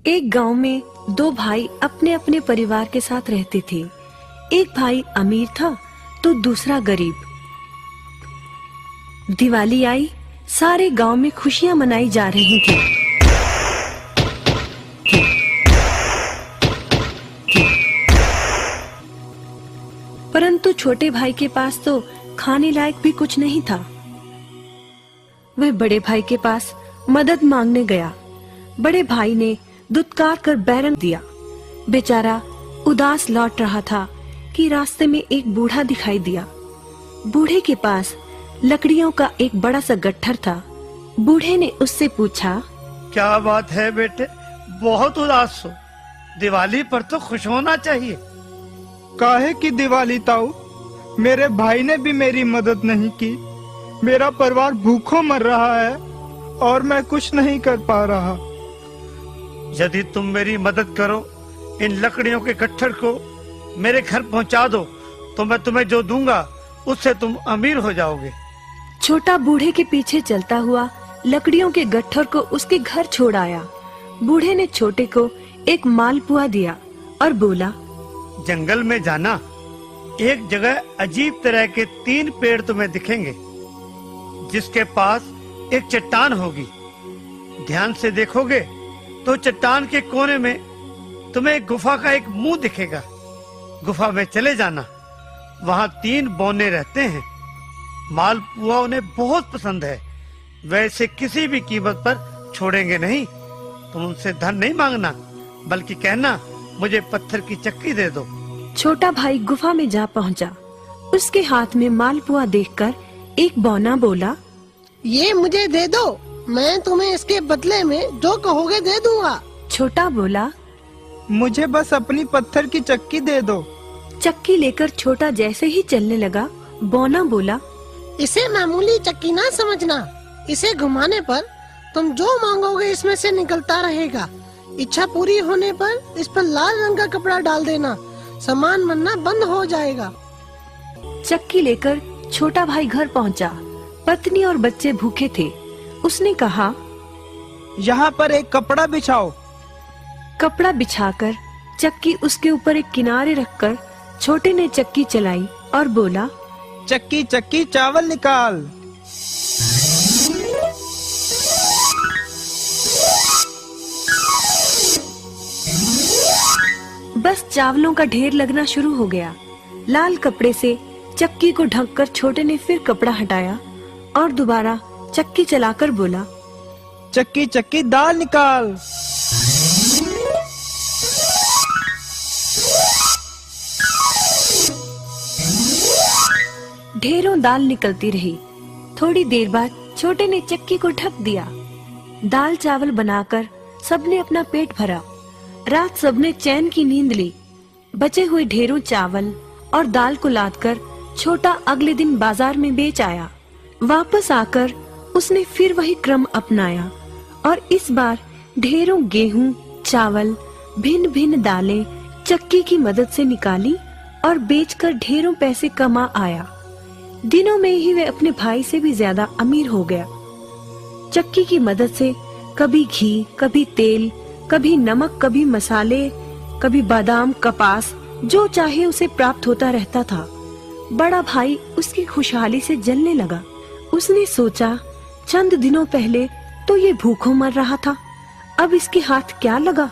एक गांव में दो भाई अपने अपने परिवार के साथ रहते थे। एक भाई अमीर था तो दूसरा गरीब। दिवाली आई, सारे गांव में खुशियां मनाई जा रही थी। परंतु छोटे भाई के पास तो खाने लायक भी कुछ नहीं था। वह बड़े भाई के पास मदद मांगने गया। बड़े भाई ने दुत्कार कर बैरंग दिया। बेचारा उदास लौट रहा था कि रास्ते में एक बूढ़ा दिखाई दिया। बूढ़े के पास लकड़ियों का एक बड़ा सा गट्ठर था। बूढ़े ने उससे पूछा, क्या बात है बेटे, बहुत उदास हो? दिवाली पर तो खुश होना चाहिए। काहे की दिवाली ताऊ, मेरे भाई ने भी मेरी मदद नहीं की। मेरा परिवार भूखों मर रहा है और मैं कुछ नहीं कर पा रहा। यदि तुम मेरी मदद करो, इन लकड़ियों के गट्ठर को मेरे घर पहुंचा दो तो मैं तुम्हें जो दूंगा उससे तुम अमीर हो जाओगे। छोटा बूढ़े के पीछे चलता हुआ लकड़ियों के गट्ठर को उसके घर छोड़ आया। बूढ़े ने छोटे को एक मालपुआ दिया और बोला, जंगल में जाना, एक जगह अजीब तरह के 3 पेड़ तुम्हें दिखेंगे, जिसके पास एक चट्टान होगी। ध्यान से देखोगे तो चट्टान के कोने में तुम्हें एक गुफा का एक मुंह दिखेगा। गुफा में चले जाना, वहाँ 3 बौने रहते हैं। मालपुआ उन्हें बहुत पसंद है, वैसे किसी भी कीमत पर छोड़ेंगे नहीं। तुम उनसे धन नहीं मांगना, बल्कि कहना मुझे पत्थर की चक्की दे दो। छोटा भाई गुफा में जा पहुंचा। उसके हाथ में मालपुआ देखकर एक बौना बोला, ये मुझे दे दो, मैं तुम्हें इसके बदले में जो कहोगे दे दूंगा। छोटा बोला, मुझे बस अपनी पत्थर की चक्की दे दो। चक्की लेकर छोटा जैसे ही चलने लगा, बौना बोला, इसे मामूली चक्की ना समझना, इसे घुमाने पर तुम जो मांगोगे इसमें से निकलता रहेगा। इच्छा पूरी होने पर इस पर लाल रंग का कपड़ा डाल देना, सामान बनना बंद हो जाएगा। चक्की लेकर छोटा भाई घर पहुंचा। पत्नी और बच्चे भूखे थे। उसने कहा, यहाँ पर एक कपड़ा बिछाओ। कपड़ा बिछाकर चक्की उसके ऊपर एक किनारे रखकर छोटे ने चक्की चलाई और बोला, चक्की चक्की चावल निकाल। बस चावलों का ढेर लगना शुरू हो गया। लाल कपड़े से चक्की को ढककर छोटे ने फिर कपड़ा हटाया और दोबारा चक्की चलाकर बोला, चक्की चक्की दाल निकाल। ढेरों दाल निकलती रही। थोड़ी देर बाद छोटे ने चक्की को ढक दिया। दाल चावल बनाकर सबने अपना पेट भरा। रात सबने चैन की नींद ली। बचे हुए ढेरों चावल और दाल को लादकर छोटा अगले दिन बाजार में बेच आया। वापस आकर उसने फिर वही क्रम अपनाया और इस बार ढेरों गेहूं, चावल, भिन्न भिन्न दालें चक्की की मदद से निकाली और बेचकर ढेरों पैसे कमा आया। दिनों में ही वह अपने भाई से भी ज्यादा अमीर हो गया। चक्की की मदद से कभी घी, कभी तेल, कभी नमक, कभी मसाले, कभी बादाम, कपास, जो चाहे उसे प्राप्त होता रहता था। बड़ा भाई उसकी खुशहाली से जलने लगा। उसने सोचा, चंद दिनों पहले तो ये भूखों मर रहा था, अब इसके हाथ क्या लगा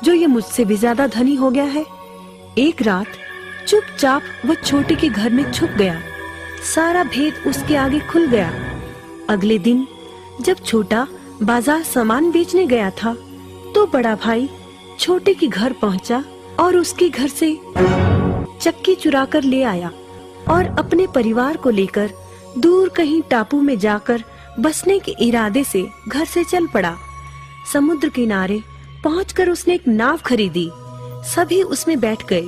जो ये मुझसे भी ज्यादा धनी हो गया है। एक रात चुपचाप वह छोटे के घर में छुप गया। सारा भेद उसके आगे खुल गया। अगले दिन जब छोटा बाजार सामान बेचने गया था तो बड़ा भाई छोटे के घर पहुंचा और उसके घर से चक्की चुरा कर ले आया और अपने परिवार को लेकर दूर कहीं टापू में जाकर बसने के इरादे से घर से चल पड़ा। समुद्र किनारे पहुंचकर उसने एक नाव खरीदी। सभी उसमें बैठ गए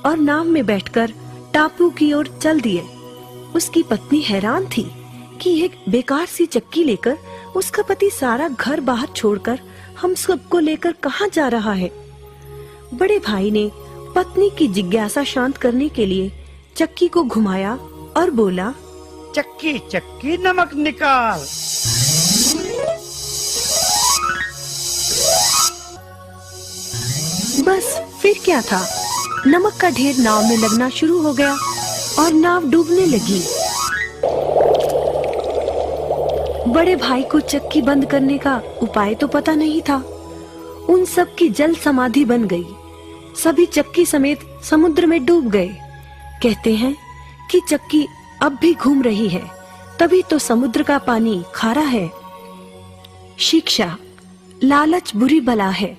और नाव में बैठकर टापू की ओर चल दिए। उसकी पत्नी हैरान थी कि एक बेकार सी चक्की लेकर उसका पति सारा घर बाहर छोड़कर हम सबको लेकर कहाँ जा रहा है। बड़े भाई ने पत्नी की जिज्ञासा शांत करने के लिए चक्की को घुमाया और बोला, चक्की चक्की नमक निकाल। बस फिर क्या था, नमक का ढेर नाव में लगना शुरू हो गया और नाव डूबने लगी। बड़े भाई को चक्की बंद करने का उपाय तो पता नहीं था। उन सब की जल समाधि बन गई। सभी चक्की समेत समुद्र में डूब गए। कहते हैं कि चक्की अब भी घूम रही है, तभी तो समुद्र का पानी खारा है। शिक्षा, लालच बुरी बला है।